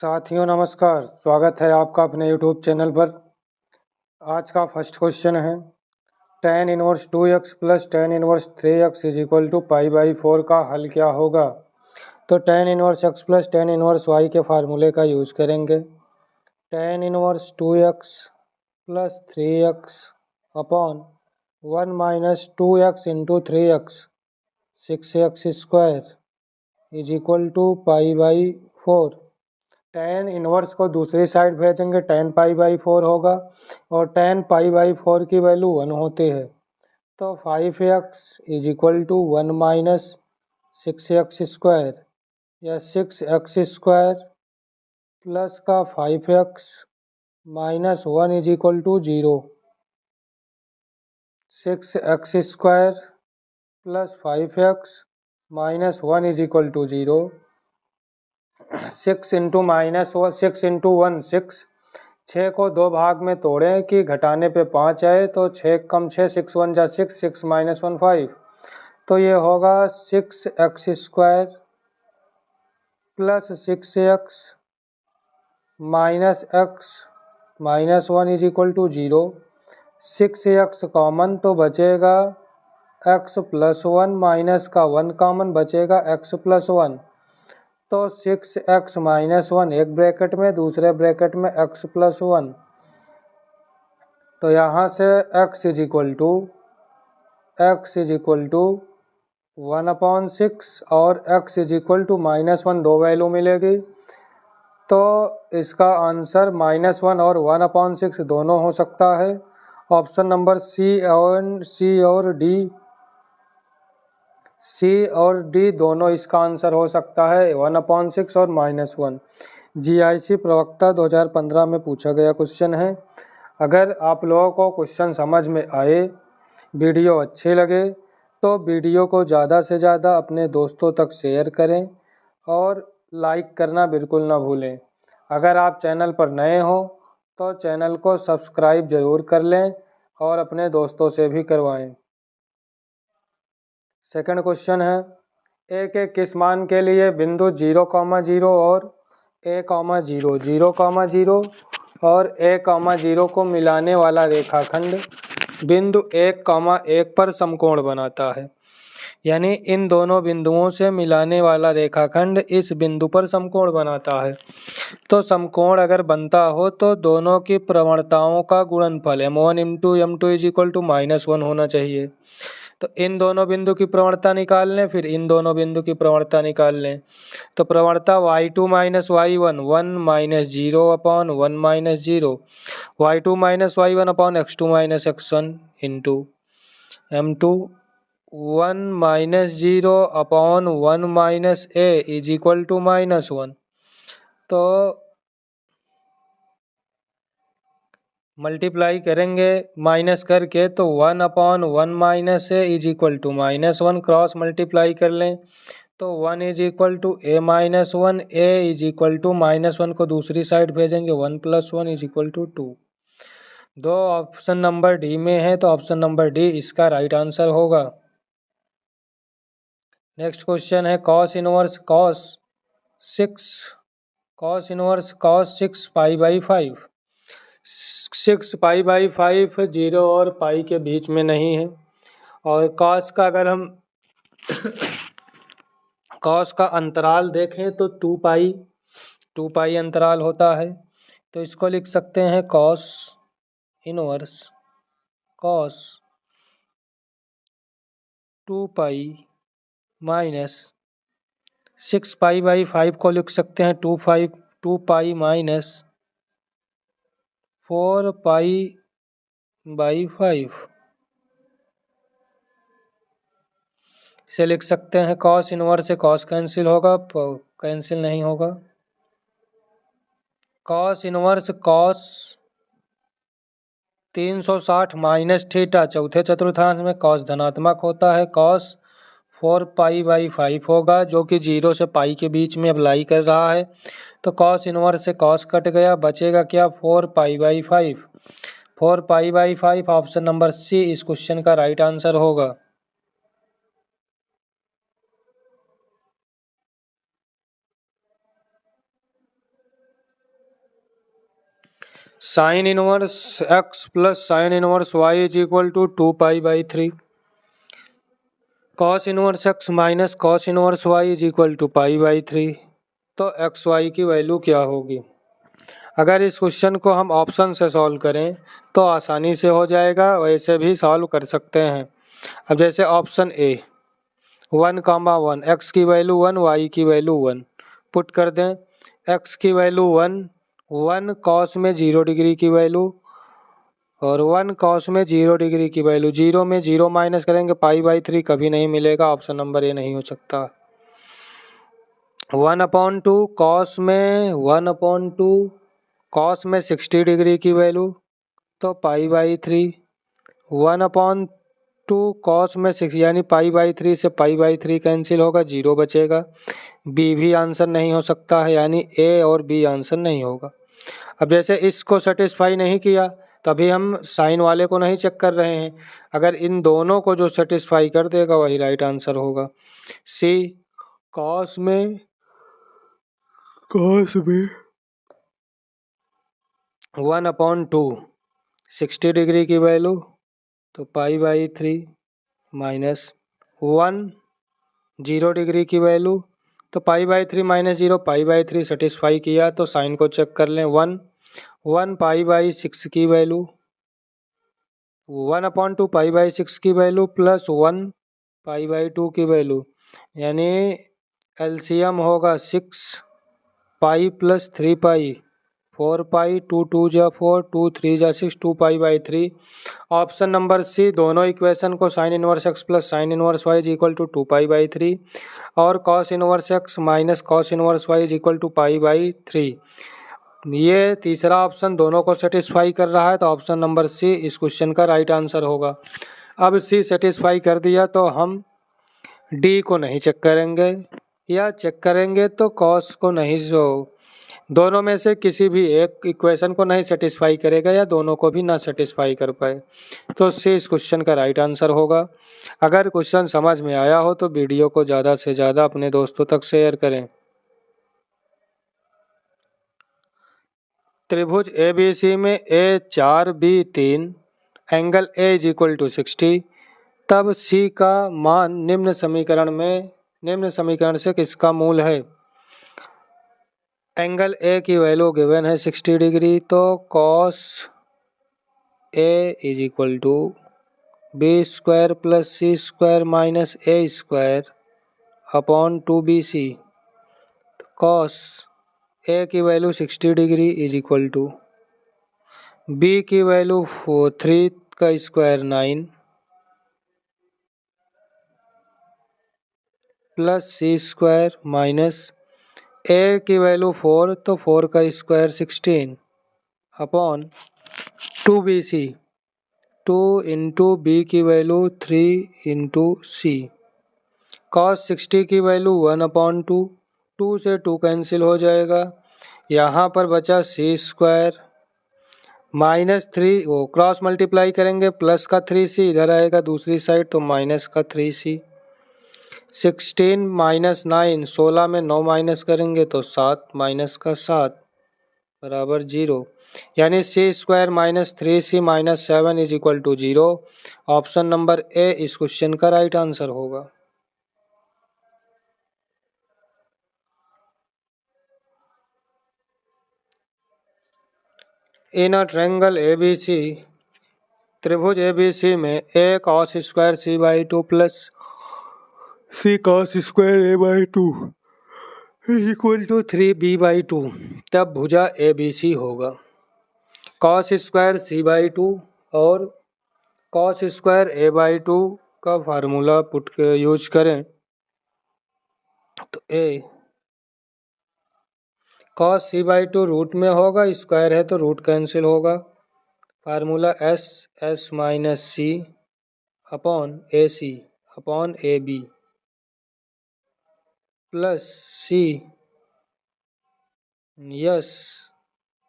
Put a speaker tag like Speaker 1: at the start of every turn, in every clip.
Speaker 1: साथियों नमस्कार, स्वागत है आपका अपने यूट्यूब चैनल पर। आज का फर्स्ट क्वेश्चन है tan inverse 2x plus tan inverse 3x is equal to π/4 का हल क्या होगा। तो tan inverse x plus tan inverse y के फार्मूले का यूज करेंगे। tan inverse 2x plus 3x upon 1 minus 2x into 3x 6x square is equal to π/4। tan inverse को दूसरी साइड भेजेंगे, tan π/4 होगा और tan π/4 की वैल्यू 1 होती है। तो 5x is equal to 1 minus 6x square या 6x स्क्वायर प्लस का 5x minus 1 is equal to 0। 6x square plus 5x minus 1 is equal to 0। 6 into minus 6 into 1 6। 6 को दो भाग में तोड़ें कि घटाने पे 5 आए, तो 6 कम 6 6 1 जा 6 6 माइनस 1 5। तो ये होगा 6x square plus 6x minus x minus 1 is equal to 0। 6x common तो बचेगा x प्लस 1 माइनस का 1 कॉमन बचेगा x प्लस 1। तो 6x माइनस 1 एक ब्रैकेट में, दूसरे ब्रैकेट में x प्लस 1। तो यहाँ से x इज इक्वल टू 1/6 और x is equal to minus 1 दो वैल्यू मिलेगी। तो इसका आंसर -1 और 1/6 दोनों हो सकता है। ऑप्शन नंबर सी और डी दोनों इसका आंसर हो सकता है, 1/6 और -1। GIC प्रवक्ता 2015 में पूछा गया क्वेश्चन है। अगर आप लोगों को क्वेश्चन समझ में आए, वीडियो अच्छे लगे, तो वीडियो को ज़्यादा से ज़्यादा अपने दोस्तों तक शेयर करें और लाइक करना बिल्कुल ना भूलें। अगर आप चैनल पर नए हो तो चैनल को सब्सक्राइब ज़रूर कर लें और अपने दोस्तों से भी करवाएं। सेकंड क्वेश्चन है, ए के किस मान के लिए बिंदु 0,0 और a,0 0,0 और a,0 को मिलाने वाला रेखाखंड बिंदु 1,1 पर समकोण बनाता है। यानी इन दोनों बिंदुओं से मिलाने वाला रेखाखंड इस बिंदु पर समकोण बनाता है। तो समकोण अगर बनता हो तो दोनों की प्रवणताओं का गुणनफल m1 × m2 is equal to -1 होना चाहिए। तो इन दोनों बिंदु की प्रवणता निकाल लें, फिर इन दोनों बिंदु की प्रवणता निकाल लें। तो प्रवणता y2 minus y1 1 minus 0/1 minus 0 y2 minus y1 upon x2 minus x1 into m2 1 minus 0/1 minus a is equal to -1। तो मल्टीप्लाई करेंगे माइनस करके, तो 1/1 minus A is equal to -1। Cross multiply कर लें तो 1 is equal to a-1, a is equal to -1 को दूसरी side भेजेंगे, 1 + 1 इज इक्वल टू 2। दो ऑप्शन नंबर डी में है, तो ऑप्शन नंबर डी इसका राइट आंसर होगा। नेक्स्ट क्वेश्चन है cos इनवर्स cos 6 π/5। 6 π/5 0 और पाई के बीच में नहीं है। और cos का अगर हम cos का अंतराल देखें तो 2 पाई अंतराल होता है। तो इसको लिख सकते हैं cos inverse cos 2 pi minus 6 π/5 को लिख सकते हैं 2 पाई माइनस 4 π/5। इसे लिख सकते हैं cos इनवर्स से cos कैंसिल होगा, कैंसिल नहीं होगा। cos inverse cos 360 minus theta, चौथे चतुर्थांश में cos धनात्मक होता है, cos 4 π/5 होगा, जो कि 0 से पाई के बीच में अप्लाई कर रहा है। तो cos इनवर्स से cos कट गया, बचेगा क्या 4 π/5। 4 π/5 ऑप्शन नंबर सी इस क्वेश्चन का राइट आंसर होगा। Sine inverse x plus sine inverse y is equal to 2π/3। Cos inverse x minus cos inverse y is equal to π/3। तो एक्स वाई की value क्या होगी? अगर इस क्वेश्चन को हम ऑप्शन से सॉल्व करें तो आसानी से हो जाएगा, वैसे भी सॉल्व कर सकते हैं। अब जैसे ऑप्शन ए 1,1 एक्स की वैल्यू 1 वाई की वैल्यू 1 पुट कर दें। एक्स की वैल्यू 1 कॉस में 0 डिग्री की वैल्यू और 1 कॉस में 0 डिग्री की वैल्यू, 0 में 0 माइनस करेंगे π/3 कभी नहीं मिलेगा, ऑप्शन नंबर ए नहीं हो सकता। 1/2 कॉस में 60 डिग्री की वैल्यू तो π/3। 1/2 कॉस में 6 यानी π/3 से π/3 कैंसिल होगा, 0 बचेगा। बी भी आंसर नहीं हो सकता है, यानी ए और बी आंसर नहीं होगा। अब जैसे इसको सेटिस्फाई नहीं किया तभी हम साइन वाले को नहीं चेक कर रहे हैं, अगर इन दोनों को जो सेटिस्फाई कर देगा वही राइट आंसर होगा। सी कॉस में 1/2 60 डिग्री की वैल्यू तो π/3 माइनस 1 0 डिग्री की वैल्यू तो π/3 माइनस 0 π/3 सेटिस्फाई किया तो साइन को चेक कर लें। 1 π/6 की वैल्यू 1/2 π/6 की वैल्यू प्लस 1 π/2 की वैल्यू, यानी एलसीएम होगा 6 पाई प्लस 3 पाई 4 पाई 2 2 जा 4 2 3 जा 6 2π/3। ऑप्शन नंबर सी दोनों इक्वेशन को sine inverse X plus sine inverse Y is equal to 2π/3 और cos inverse X minus cos inverse Y is equal to π/3, ये तीसरा ऑप्शन दोनों को सेटिस्फाई कर रहा है, तो ऑप्शन नंबर सी इस क्वेश्चन का राइट आंसर होगा। अब सी सेटिस्फाई कर दिया तो हम डी को नहीं चेक करेंगे, या चेक करेंगे तो कॉस को नहीं, दोनों में से किसी भी एक इक्वेशन को नहीं सेटिस्फाई करेगा या दोनों को भी ना सेटिस्फाई कर पाए, तो सी इस क्वेश्चन का राइट आंसर होगा। अगर क्वेश्चन समझ में आया हो तो वीडियो को ज़्यादा से ज़्यादा अपने दोस्तों तक शेयर करें। त्रिभुज ए बी सी में A4B3 angle A is equal to 60, तब सी का मान निम्न समीकरण से किसका मूल है? एंगल ए की वैल्यू गिवन है 60 डिग्री, तो cos A is equal to B² plus C² minus A² upon 2BC। Cos A की value 60 degree is equal to B की वैल्यू 3 का स्क्वायर 9 प्लस C² माइनस ए की वैल्यू 4 तो 4 का square 16 upon 2BC। 2 into B की value 3 into C. Cos 60 की value 1/2, 2 से 2 cancel हो जाएगा, यहाँ पर बचा C² माइनस 3, वो क्रॉस मल्टीप्लाई करेंगे प्लस का 3C इधर आएगा दूसरी साइड तो माइनस का 3C। 16 माइनस 9, 16 में 9 माइनस करेंगे तो 7 माइनस का 7 बराबर 0, यानी C² minus 3C minus 7 is equal to 0। Option number A इस क्वेश्चन का राइट आंसर होगा। इन अ ट्रायंगल ABC, त्रिभुज ABC में a cos square C/2 plus C cos square A/2 equal to 3B/2, तब भुजा ABC होगा। cos square C/2 और cos square A/2 का फार्मूला पुट के यूज करें तो a cos C/2 रूट में होगा, स्क्वायर है तो रूट कैंसिल होगा, formula S minus C upon AC upon AB plus C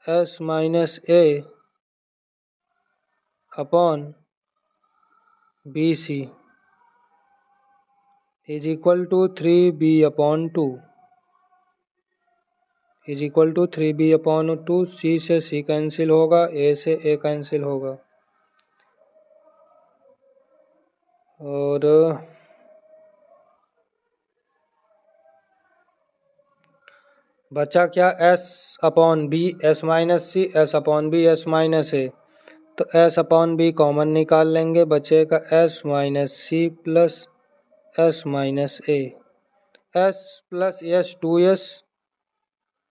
Speaker 1: S minus A upon BC is equal to 3B/2। Is equal to 3b/2। C से C cancel होगा, ए से A cancel होगा, और बचा क्या, s/b s minus C, s/b s minus A. तो s/b common निकाल लेंगे, बचेगा s minus C plus s minus A. s plus s 2s,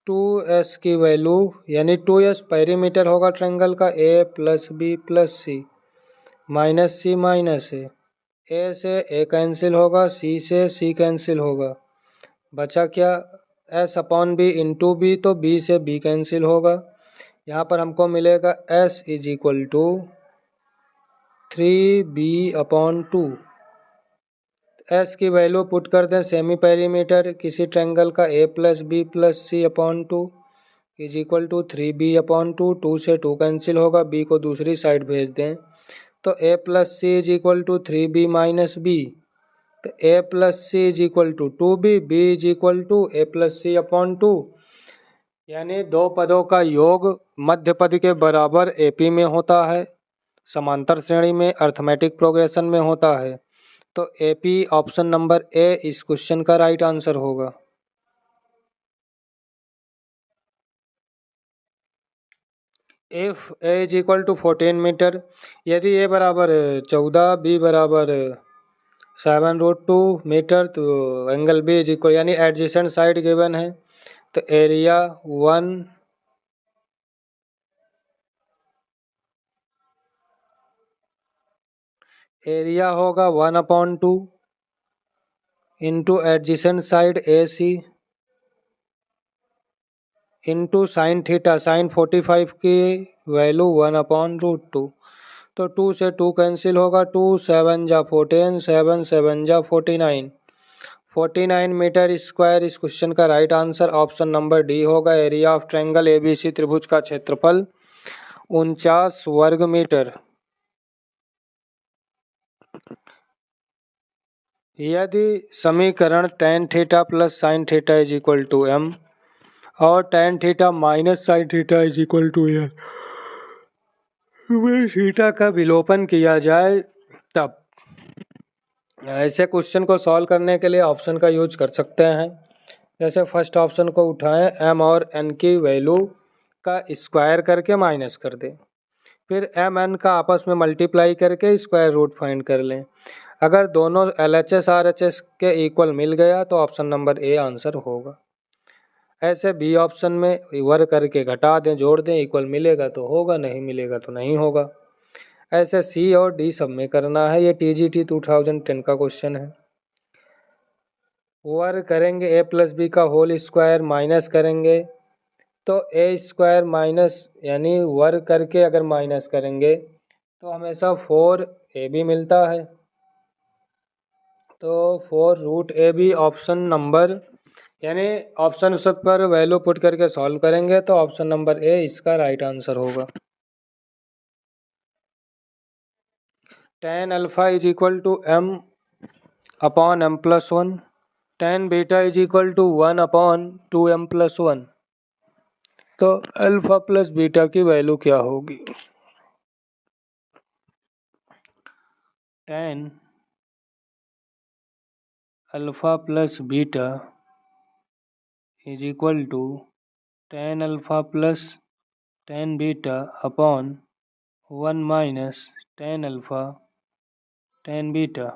Speaker 1: 2s की वैल्यू यानी 2s पेरीमीटर होगा ट्रायंगल का, a plus b plus C minus C minus A. A से A cancel होगा, सी से सी कैंसिल होगा, बचा क्या, s/b इंटू बी, तो b से b कैंसिल होगा। यहाँ पर हमको मिलेगा s is equal to 3b/2। s की वैल्यू पुट कर दें, सेमी पेरीमीटर किसी ट्रायंगल का a plus B plus C upon 2 is equal to 3b/2। 2 से 2 कैंसिल होगा, b को दूसरी साइड भेज दें, तो a plus C is equal to 3b minus B. तो a plus C is equal to 2b, b is equal to a plus C upon 2, यानी दो पदों का योग मध्य पद के बराबर एपी में होता है, समांतर श्रेणी में अर्थमेटिक प्रोग्रेशन में होता है। तो एपी ऑप्शन नंबर ए इस क्वेश्चन का राइट आंसर होगा। If A is equal to 14 metre, यदि ए बराबर 14, बी बराबर 7√2 मीटर, तो एंगल बी इज इक्वल, यानी एडजेसेंट साइड गिवन है, तो एरिया 1 एरिया होगा 1/2 into adjacent side A C into sine theta, sine 45 की वैल्यू 1/√2। तो 2 से 2 कैंसिल होगा, 2 7 जा 14, 7 7 जा 49, 49 मीटर स्क्वायर इस क्वेश्चन का right answer option number D होगा। एरिया ऑफ ट्रायंगल एबीसी त्रिभुज का क्षेत्रफल 49 वर्ग मीटर। यदि समीकरण tan theta plus sine theta is equal to m और tan theta minus sine theta is equal to a में थीटा का विलोपन किया जाए, तब ऐसे क्वेश्चन को सॉल्व करने के लिए ऑप्शन का यूज कर सकते हैं। जैसे फर्स्ट ऑप्शन को उठाएं, m और n की वैल्यू का स्क्वायर करके माइनस कर दें, फिर m n का आपस में मल्टीप्लाई करके स्क्वायर रूट फाइंड कर लें। अगर दोनों LHS RHS के इक्वल मिल गया तो ऑप्शन नंबर ए आंसर होगा। ऐसे बी ऑप्शन में वर्ग करके घटा दें, जोड़ दें, इक्वल मिलेगा तो होगा, नहीं मिलेगा तो नहीं होगा। ऐसे सी और डी सब में करना है। ये TGT 2010 का क्वेश्चन है। वर्ग करेंगे ए प्लस बी का होल स्क्वायर, माइनस करेंगे तो ए स्क्वायर माइनस, यानी वर्ग करके अगर माइनस करेंगे तो हमेशा 4ab मिलता है। तो 4√ab ऑप्शन नंबर, यानी ऑप्शन सब पर वैल्यू पुट करके सॉल्व करेंगे तो ऑप्शन नंबर ए इसका राइट आंसर होगा। tan alpha is equal to m/m+1, tan beta is equal to 1/2m+1। तो अल्फा प्लस बीटा की वैल्यू क्या होगी, tan alpha plus beta is equal to tan alpha plus tan beta upon 1 minus tan alpha tan beta.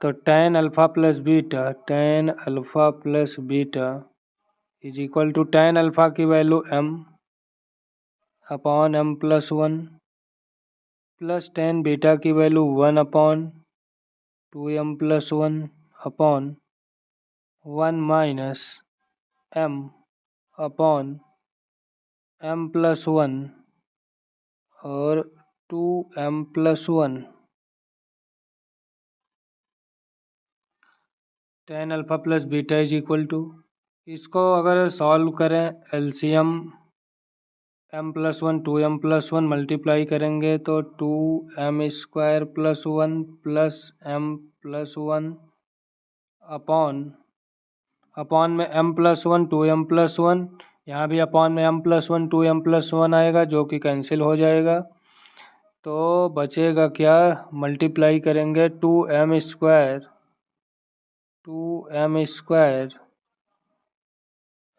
Speaker 1: तो tan alpha plus beta is equal to tan alpha की value m/m+1 plus tan beta की value 1/2m+1 upon 1 minus m/m+1 और 2m+1। tan alpha plus beta is equal to, इसको अगर solve करें LCM m+1 2m+1 multiply करेंगे तो 2m² + 1 plus m+1 upon upon में m+1 2m+1, यहाँ भी अपॉन में m+1 2m+1 आएगा जो कि कैंसिल हो जाएगा। तो बचेगा क्या, मल्टीप्लाई करेंगे 2m²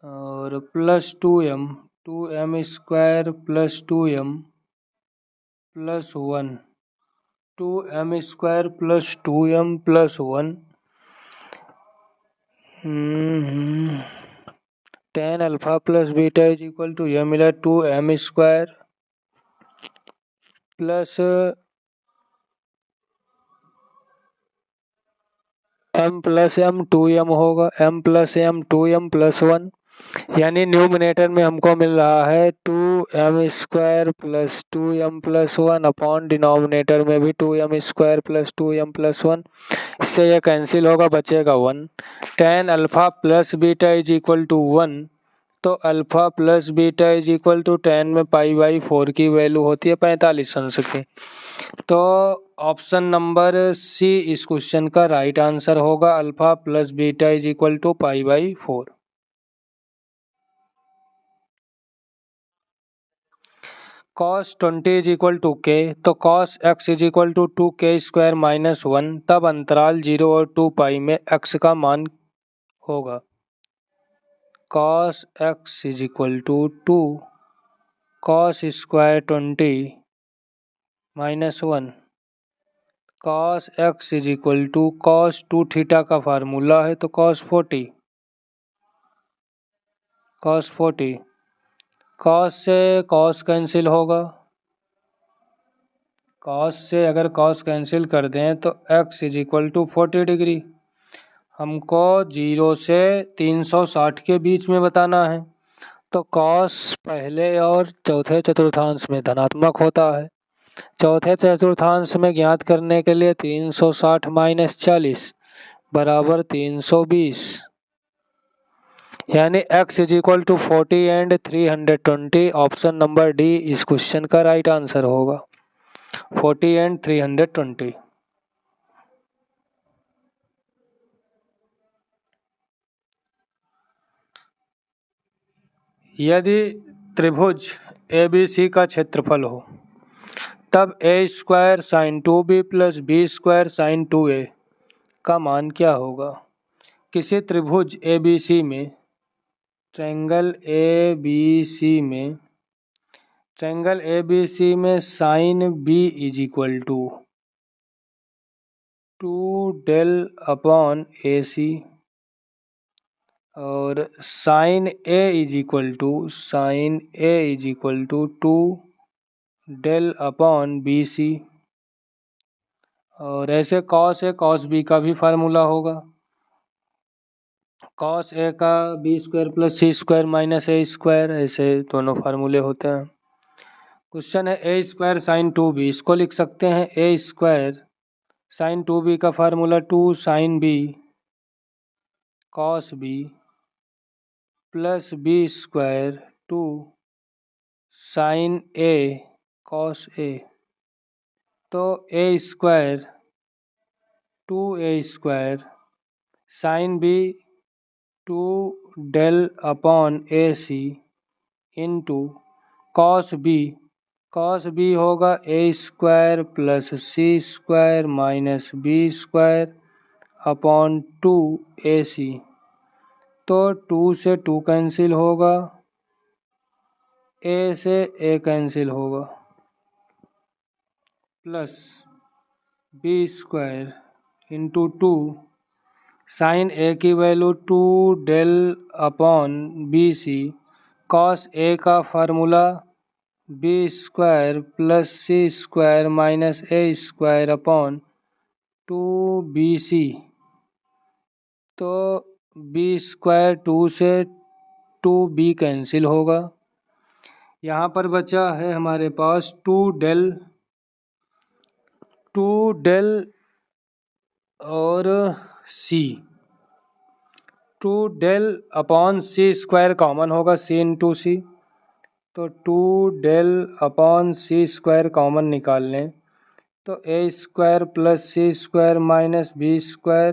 Speaker 1: और plus 2m, 2m² plus 2m plus 1, 2m² plus 2m plus 1, tan alpha plus beta is equal to, यह मिला 2m² प्लस m+m 2m होगा, m+m 2m प्लस 1, यानी न्यूमरेटर में हमको मिल रहा है 2m² plus 2m plus 1 upon denominator में भी 2m² प्लस 2m प्लस 1। इससे यह कैंसिल होगा, बचेगा 1। tan alpha plus beta is equal to 1, तो alpha plus beta is equal to tan में π/4 की वैल्यू होती है 45 अंश की। तो ऑप्शन नंबर सी इस क्वेश्चन का राइट आंसर होगा, alpha plus beta is equal to π/4। cos 20 is equal to k, तो cos x is equal to 2k² minus 1, तब अंतराल 0 और 2π में x का मान होगा। cos x is equal to 2 cos square 20 minus 1, cos x is equal to cos 2 theta का formula है तो cos 40, cos से cos कैंसिल होगा, cos से अगर cos कैंसिल कर दें तो x is equal to 40 degree. हमको 0 से 360 के बीच में बताना है, तो cos पहले और चौथे चतुर्थांश में धनात्मक होता है। चौथे चतुर्थांश में ज्ञात करने के लिए 360 माइनस 40 बराबर 320, यानी x is equal to 40 and 320। Option number D इस क्वेश्चन का राइट आंसर होगा, 40 एंड 320। यदि त्रिभुज ABC का क्षेत्रफल हो तब a² sin 2b plus b² sin 2a का मान क्या होगा। किसी त्रिभुज ABC में ट्रायंगल ABC में sine b is equal to 2del upon AC और sine A is equal to 2del upon BC, और ऐसे cos A cos B का भी फार्मूला होगा, cos A का b² plus c² minus a², ऐसे दोनों फार्मूले होते हैं। क्वेश्चन है a² sin 2b, इसको लिख सकते हैं a² sin 2b का formula 2 sin b cos b plus b² 2 sin a cos a, तो a² 2a² sin b 2del upon AC into cos b होगा a² plus c² minus b² upon 2AC, तो 2 से 2 cancel होगा, a से a cancel होगा, plus b² into 2 sine A की value 2del upon BC, cos A का formula b² plus c² minus a² upon 2BC, तो b² 2 से 2b cancel होगा। यहाँ पर बचा है हमारे पास 2del और c, 2del upon c² common होगा, c इंटू सी, तो 2del अपॉन c² कॉमन निकाल लें तो a² plus c² minus b²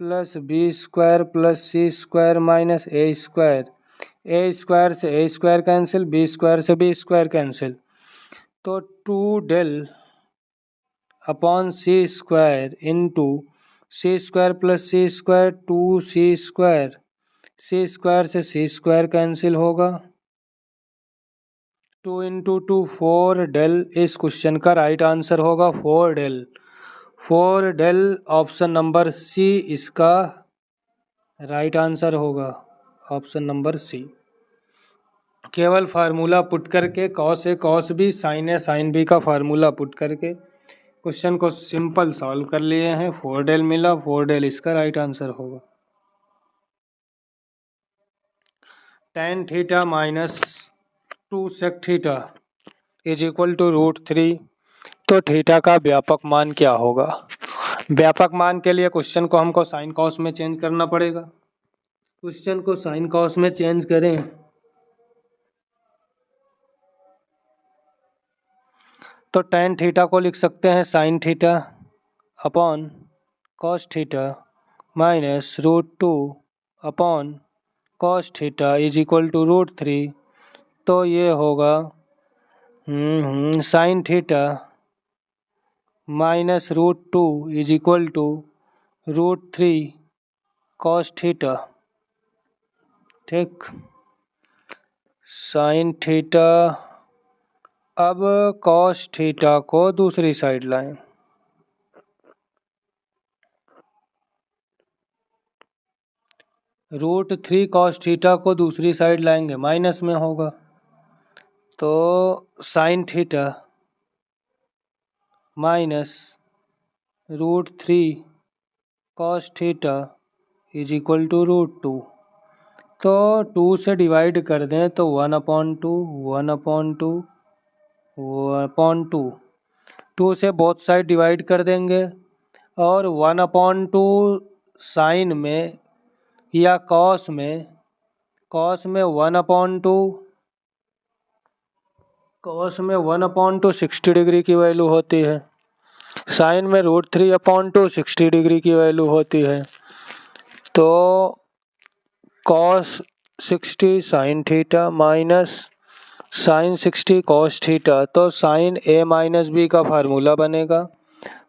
Speaker 1: plus B square plus C square minus A square से A square cancel, B square से B square cancel, तो 2 del upon C square into C square plus C square 2c², C square से C square cancel होगा, 2 into 2 4 del। इस question का right answer होगा 4 del। 4 del option number C इसका right answer होगा, option number C. केवल formula put करके cos A cos B sine A sine B का फार्मूला पुट करके क्वेश्चन को सिंपल सॉल्व कर लिए हैं, 4 del मिला, 4 del इसका राइट आंसर होगा। tan theta minus 2 sec theta is equal to √3, तो थीटा का व्यापक मान क्या होगा? व्यापक मान के लिए क्वेश्चन को हमको साइन कॉस में चेंज करना पड़ेगा। क्वेश्चन को साइन कॉस में चेंज करें तो tan थीटा को लिख सकते हैं sine theta upon cos theta minus √2 upon cos theta is equal to √3, तो ये होगा sine theta minus √2 is equal to √3 cos theta. ठीक, साइन थीटा, अब कॉस थीटा को दूसरी साइड लाएं, √3 कॉस थीटा को दूसरी साइड लाएंगे माइनस में होगा, तो sine theta minus √3 cos theta is equal to √2, तो 2 से डिवाइड कर दें तो 1/2 1/2 1/2, 2 से बोथ साइड डिवाइड कर देंगे और 1/2 साइन में या कॉस में 1/2 60 डिग्री की वैल्यू होती है, साइन में √3/2 60 डिग्री की वैल्यू होती है, तो cos 60 sine theta minus sine 60 cos theta, तो साइन ए माइनस बी का फार्मूला बनेगा।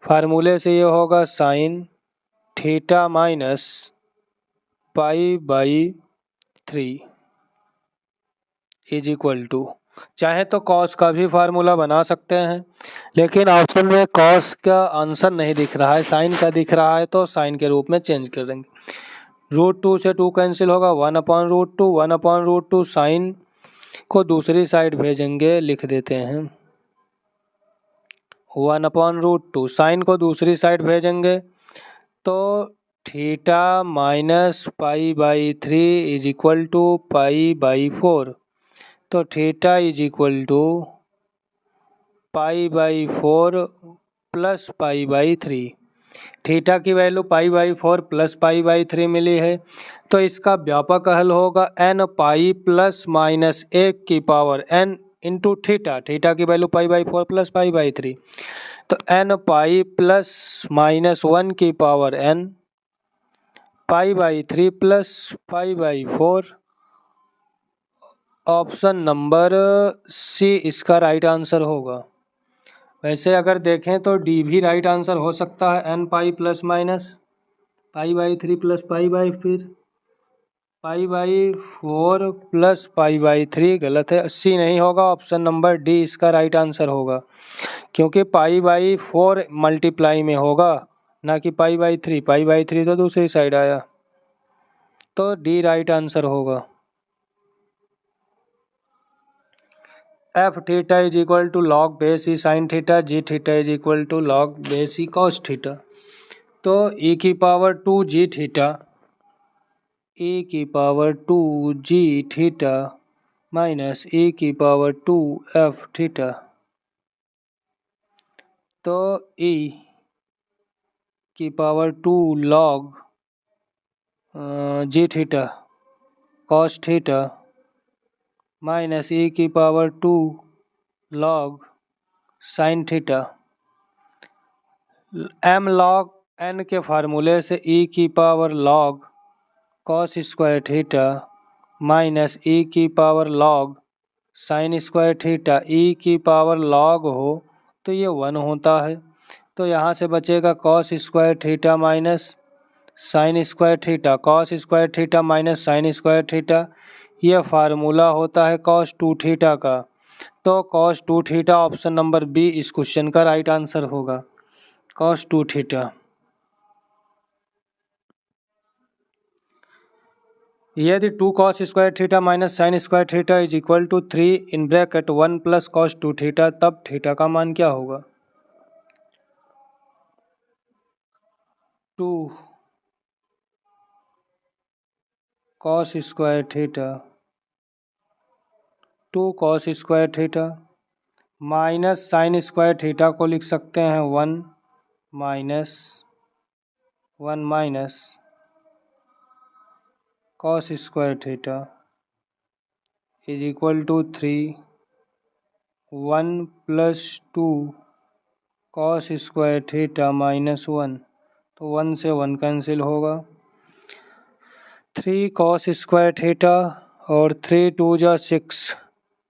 Speaker 1: फार्मूले से ये होगा sine theta minus π/3 is equal to, चाहे तो कॉस का भी फार्मूला बना सकते हैं, लेकिन ऑप्शन में कॉस का आंसर नहीं दिख रहा है, साइन का दिख रहा है, तो साइन के रूप में चेंज कर देंगे। √2 से 2 कैंसिल होगा, 1/√2 1/√2 साइन को दूसरी साइड भेजेंगे, लिख देते हैं 1/√2 साइन को दूसरी साइड भेजेंगे, तो theta minus π/3 is equal to π/4, तो theta is equal to π/4 plus π/3, theta की वैल्यू π/4 प्लस π/3 मिली है, तो इसका व्यापक हल होगा n पाई प्लस माइनस 1 की power n into theta, theta की वैल्यू π/4 प्लस π/3, तो n पाई प्लस माइनस 1 की power n π/3 plus π/4, option number C इसका राइट आंसर होगा। वैसे अगर देखें तो डी भी राइट आंसर हो सकता है, n pi plus minus π/3 plus π/4 plus π/3 गलत है, सी नहीं होगा, ऑप्शन नंबर डी इसका राइट आंसर होगा, क्योंकि π/4 मल्टीप्लाई में होगा ना कि π/3, π/3 तो दूसरी साइड आया, तो डी राइट आंसर होगा। F theta is equal to log base E sine theta, G theta is equal to log base E cos theta, तो e की पावर 2g थीटा, e की power 2g theta minus e की power 2f theta, तो e की power 2 log g theta cos theta minus e की power 2 log sine theta, m log n के फार्मूले से e की power log cos square theta minus e की power log sign square theta e की power log हो तो ये 1 होता है। तो यहाँ से बचेगा cos square theta minus sine square theta, cos square theta minus sine square theta, यह फार्मूला होता है cos 2 थीटा का। तो cos 2 theta option number B इस क्वेश्चन का राइट आंसर होगा, cos 2 थीटा। यदि 2 cos square theta minus sine square theta is equal to 3 in bracket 1 plus cos 2 theta, तब थीटा का मान क्या होगा? 2 cos square theta, 2 cos square theta minus sine square theta को लिख सकते हैं 1 minus cos square theta is equal to 3 1 plus 2 cos square theta minus 1, तो 1 से 1 कैंसिल होगा। 3 cos स्क्वायर थीटा और 3 2 जा 6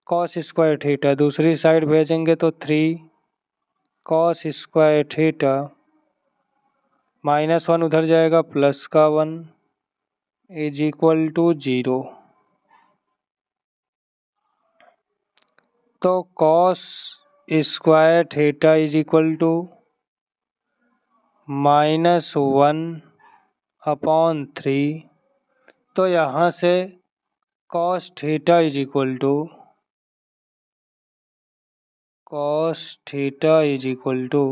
Speaker 1: cos स्क्वायर थीटा दूसरी साइड भेजेंगे तो 3 cos स्क्वायर थीटा माइनस 1 उधर जाएगा प्लस का 1 इज इक्वल टू 0। तो cos square theta is equal to minus 1 upon 3, तो यहाँ से cos theta is equal to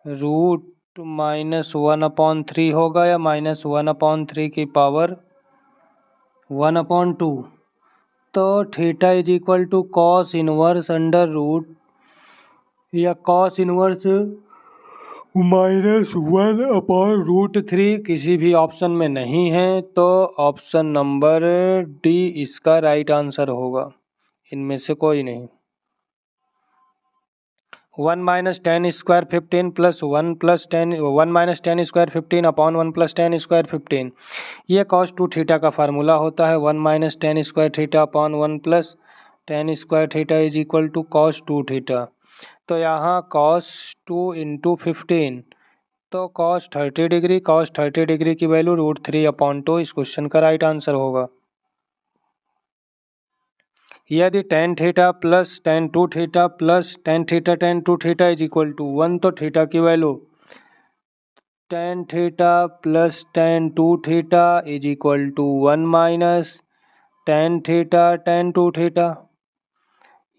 Speaker 1: root minus 1 upon 3 होगा या माइनस 1 अपॉन 3 की पावर 1 अपॉन 2। तो theta is equal to cos inverse under root या cos inverse minus 1 upon root 3 किसी भी ऑप्शन में नहीं है, तो ऑप्शन नंबर डी इसका राइट आंसर होगा, इनमें से कोई नहीं। 1 minus 10 square 15 plus 1 minus 10 square 15 upon 1 plus 10 square 15, ये cos 2 थीटा का फार्मूला होता है। 1 minus 10 square theta upon 1 plus 10 square theta is equal to cos 2 theta. तो यहाँ cos 2 इंटू 15, तो cos 30 डिग्री की वैल्यू √3 अपॉन 2 इस क्वेश्चन का राइट आंसर होगा। यदि tan theta plus tan 2 theta plus tan theta tan 2 theta is equal to 1, तो थीटा की value tan theta plus tan 2 theta is equal to 1 minus tan theta tan 2 theta.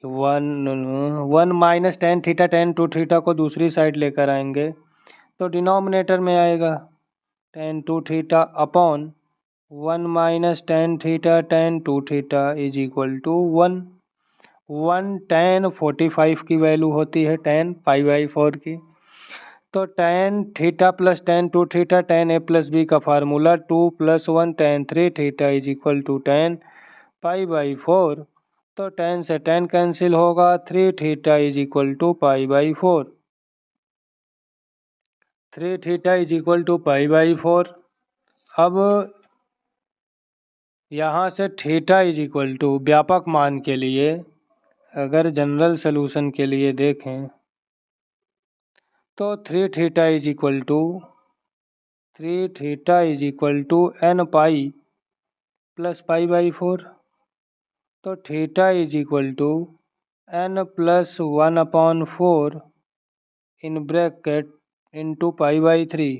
Speaker 1: 1 minus tan theta tan 2 theta को दूसरी side लेकर आएंगे तो denominator में आएगा tan 2 theta upon 1 minus tan theta tan 2 theta is equal to 1 tan 45 की value होती है tan π/4 की। तो tan theta plus tan 2 theta tan a plus b का formula 2 plus 1 tan 3 theta is equal to tan π/4। तो tan से tan cancel होगा, 3 theta is equal to π/4, 3 theta is equal to π/4। अब यहाँ से थीटा इज इक्वल टू व्यापक मान के लिए अगर जनरल सॉल्यूशन के लिए देखें तो 3 theta is equal to n pi plus π/4। तो theta is equal to n plus 1 upon 4 in bracket into π/3।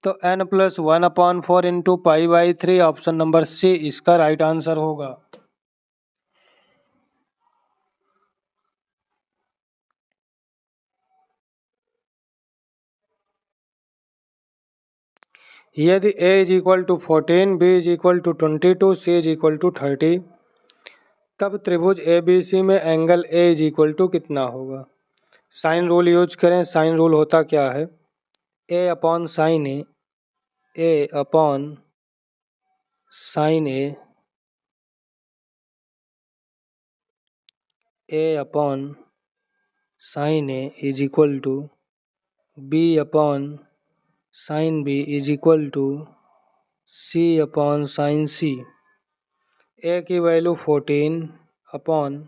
Speaker 1: तो n plus 1 upon 4 into π/3 option number C इसका राइट आंसर होगा। यदि a is equal to 14, b is equal to 22, c is equal to 30, तब त्रिभुज ABC में angle a is equal to कितना होगा? Sine rule use करें। साइन रूल होता क्या है? a upon sine A upon sine A upon sine A is equal to B upon sine B is equal to C upon sine C. A की value 14 upon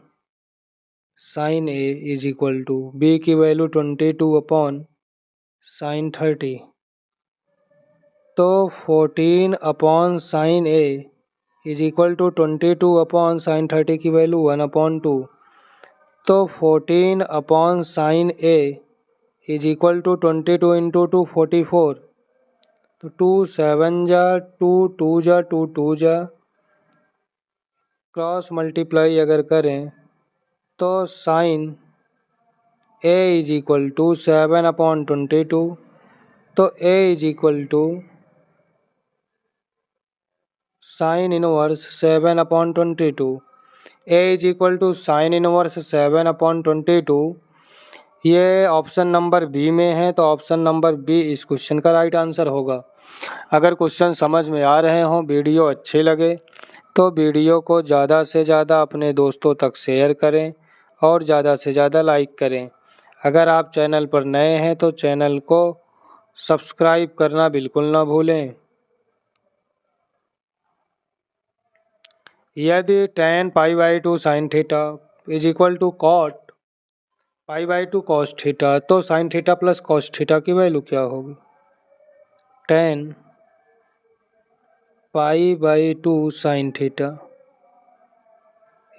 Speaker 1: sine A is equal to B की value 22 upon sine 30। तो 14 upon sine A is equal to 22 upon sine 30 की value 1/2। तो 14 upon sine A is equal to 22 into 2 44। तो 2 7 जा 2 2 जा 2 2 जा, cross multiply अगर करें तो sine A is equal to 7/22। तो A is equal to sine inverse 7/22। A is equal to sine inverse 7/22। ये ऑप्शन नंबर बी में है, तो ऑप्शन नंबर बी इस क्वेश्चन का राइट आंसर होगा। अगर क्वेश्चन समझ में आ रहे हों, वीडियो अच्छे लगे तो वीडियो को ज़्यादा से ज़्यादा अपने दोस्तों तक शेयर करें और ज़्यादा से ज़्यादा लाइक करें। अगर आप चैनल पर नए हैं तो चैनल को सब्सक्राइब करना बिल्कुल ना भूलें। यदि tan π/2 sin theta is equal to cot π/2 cos theta, तो sin theta plus cos theta की वैल्यू क्या होगी? tan π/2 sin theta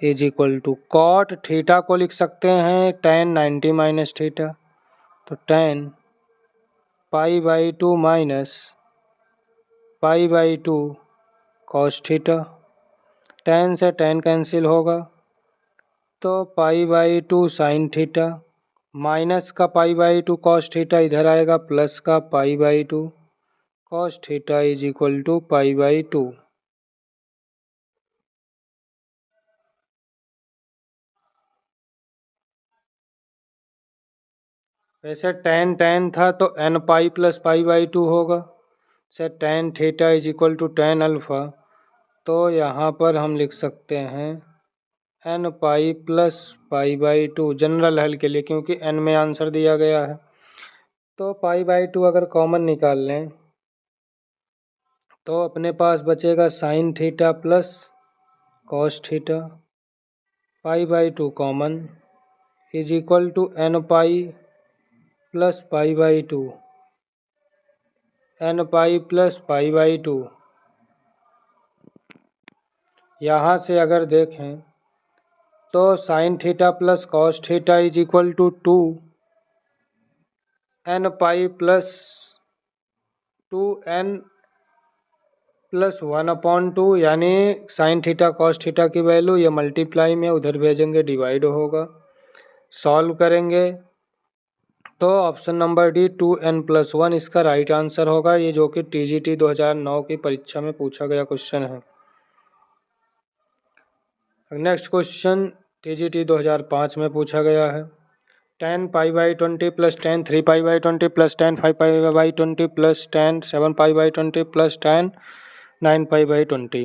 Speaker 1: is equal to cot theta को लिख सकते हैं tan 90 माइनस थीटा। तो tan π/2 minus π/2 cos theta. tan से tan कैंसिल होगा, तो π/2 sin थीटा माइनस का π/2 cos थीटा इधर आएगा, प्लस का π/2 cos theta is equal to π/2। वैसे tan था तो n पाई प्लस π/2 होगा, से tan theta is equal to tan alpha. तो यहाँ पर हम लिख सकते हैं n पाई प्लस π/2 जनरल हल के लिए, क्योंकि n में आंसर दिया गया है। तो π/2 अगर कॉमन निकाल लें तो अपने पास बचेगा sine theta plus cos theta. π/2 common is equal to n pi plus π/2 n pi plus π/2। यहाँ से अगर देखें तो sine theta plus cos theta is equal to 2 n pi plus 2n plus 1/2, यानी साइन थीटा कॉस थीटा की value ये multiply में उधर भेजेंगे, डिवाइड होगा। सॉल्व करेंगे तो ऑप्शन नंबर डी 2n+1 इसका राइट आंसर होगा, ये जो कि TGT 2009 की परीक्षा में पूछा गया क्वेश्चन है। नेक्स्ट क्वेश्चन TGT 2005 में पूछा गया है। tan π/20 plus tan 3π/20 plus tan 5π/20 plus tan 7π/20 plus tan 9π/20।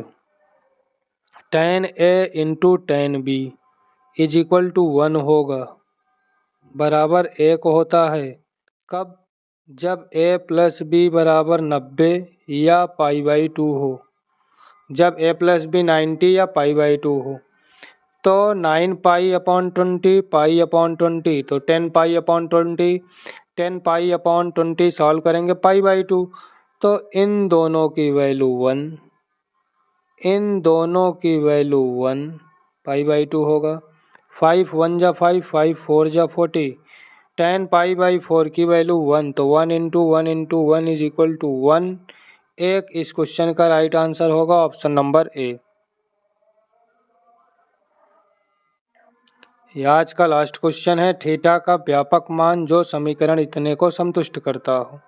Speaker 1: tan a into tan b is equal to 1 होगा, बराबर 1 होता है कब? जब a प्लस बी बराबर 90 या π/2 हो। जब a प्लस बी 90 या π/2 हो। तो 9π/20 π/20, तो 10π/20 10π/20 सॉल्व करेंगे π/2। तो इन दोनों की वैल्यू 1, इन दोनों की वैल्यू 1 π/2 होगा। 5 1 जा 5, 5 4 जा 40, 10 π/4 की वैल्यू 1, तो 1 into 1 into 1 is equal to 1। एक इस क्वेश्चन का राइट आंसर होगा ऑप्शन नंबर ए। यह आज का लास्ट क्वेश्चन है। थीटा का व्यापक मान जो समीकरण इतने को संतुष्ट करता हो।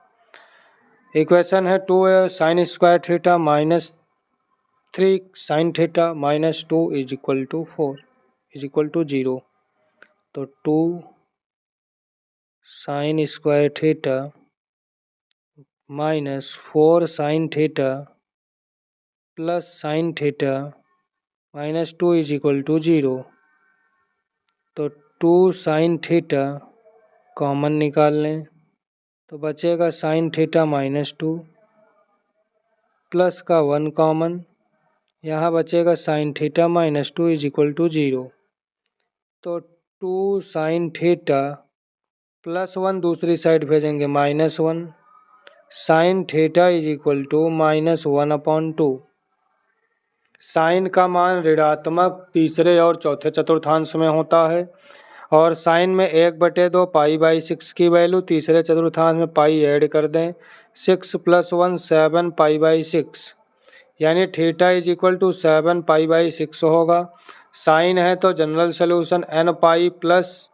Speaker 1: इक्वेशन है 2 sine square theta minus 3 sine theta minus 2 is equal to 4 is equal to 0। तो 2 sine square theta minus 4 sine theta plus sine theta minus 2 is equal to 0। तो 2 साइन थीटा कॉमन निकाल लें, तो बचेगा साइन थीटा -2 प्लस का 1 common, यहाँ बचेगा sine theta -2 is equal to 0। तो 2 साइन थीटा प्लस 1 दूसरी साइड भेजेंगे -1 sine theta is equal to -1/2। Sine का मान ऋणात्मक तीसरे और चौथे चतुर्थांश में होता है और साइन में 1/2 पाई/6 की वैल्यू, तीसरे चतुर्थांश में पाई ऐड कर दें, 6 + 1 7 पाई/6 यानी थीटा इज इक्वल टू 7 पाई/6 होगा। साइन है तो general solution n pi plus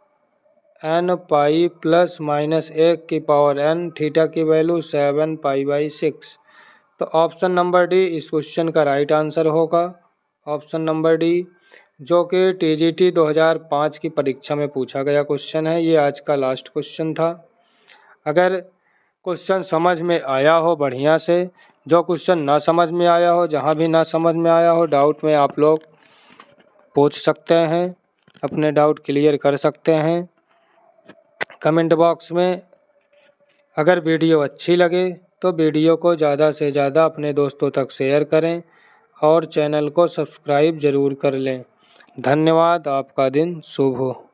Speaker 1: -1 की पावर n, थीटा की वैल्यू 7 पाई/6। तो ऑप्शन नंबर डी इस क्वेश्चन का राइट आंसर होगा, ऑप्शन नंबर डी, जो कि TGT 2005 की परीक्षा में पूछा गया क्वेश्चन है। ये आज का लास्ट क्वेश्चन था। अगर क्वेश्चन समझ में आया हो बढ़िया से, जो क्वेश्चन ना समझ में आया हो, जहाँ भी ना समझ में आया हो डाउट में आप लोग पूछ सकते हैं, अपने डाउट क्लियर कर सकते हैं कमेंट बॉक्स में। अगर वीडियो अच्छी लगे तो वीडियो को ज़्यादा से ज़्यादा अपने दोस्तों तक शेयर करें और चैनल को सब्सक्राइब ज़रूर कर लें। धन्यवाद, आपका दिन शुभ हो।